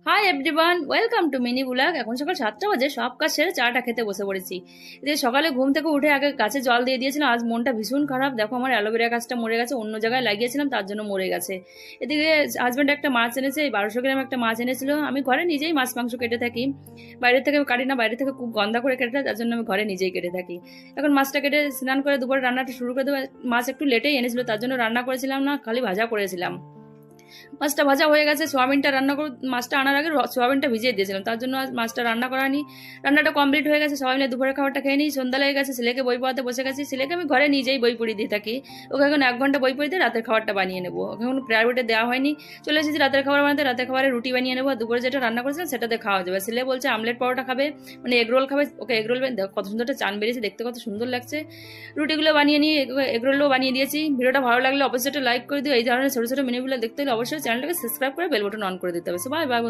Hi everyone, welcome to mini blog. এখন সকাল 7টা বাজে, সব কাজ সেরে চাটা খেতে বসে পড়েছি। যে সকালে ঘুম থেকে উঠে আগে গাছে জল দিয়ে দিয়েছিলাম। আজ মনটা ভীষণ খারাপ, দেখো আমার অ্যালোভেরা গাছটা মরে গেছে, অন্য জায়গায় লাগিয়েছিলাম তার জন্য মরে গেছে। এদিকে হাজব্যান্ড একটা মাছ এনেছে, এই 1200 গ্রাম একটা মাছ এনেছিল। আমি ঘরে নিজেই মাছ মাংস কেটে থাকি, বাইরে থেকে কাটি না, বাইরে থেকে খুব গন্ধা করে কেটে থাকে, তার জন্য আমি ঘরে নিজেই কেটে থাকি। এখন মাছটা কেটে স্নান করে দুপুরে রান্নাটা শুরু করে দেবো। মাছ একটু লেটেই এনেছিল, তার জন্য রান্না করেছিলাম না, খালি ভাজা করেছিলাম। মাছটা ভাজা হয়ে গেছে, সোয়াবিনটা রান্না করে মাছটা আনার আগে সোয়াবিনটা ভিজিয়ে দিয়েছিলাম, তার জন্য আজ মাছটা রান্না করা হয়নি। রান্নাটা কমপ্লিট হয়ে গেছে, সবাই মিলে দুপুরের খাবারটা খেয়ে নিই। সন্ধ্যা লেগে গেছে, ছেলেকে বই পড়াতে বসে গেছি। ছেলেকে আমি ঘরে নিজেই বই পড়িয়ে দিয়ে থাকি। ওকে এখন 1 ঘন্টা বই পড়িয়ে দিয়ে রাতের খাবারটা বানিয়ে নেবো। ওকে এখন প্রাইভেটে দেওয়া হয়নি, চলে এসেছি রাতের খাবার বানাতে। রাতের খাবারে রুটি বানিয়ে নেবো, দুপুরে যেটা রান্না করেছিলাম সেটাতে খাওয়া যাবে। ছেলে বলছে আমলেট পরোটা খাবে, মানে এগ রোল খাবে। ওকে এগ রোল, দেখো কত সুন্দর একটা চান বেরিয়েছে, দেখতে কত সুন্দর লাগছে। রুটিগুলো বানিয়ে নিয়ে এগ রোলও বানিয়ে দিয়েছি। ভিডিওটা ভালো লাগলে অবশ্যই লাইক করে দিও। এই ধরনের ছোটো ছোটো মিনিগুলো দেখতে হলে অবশ্যই চ্যানেলটাকে সাবস্ক্রাইব করে বেল বাটন অন করে দিতে হবে। So bye bye.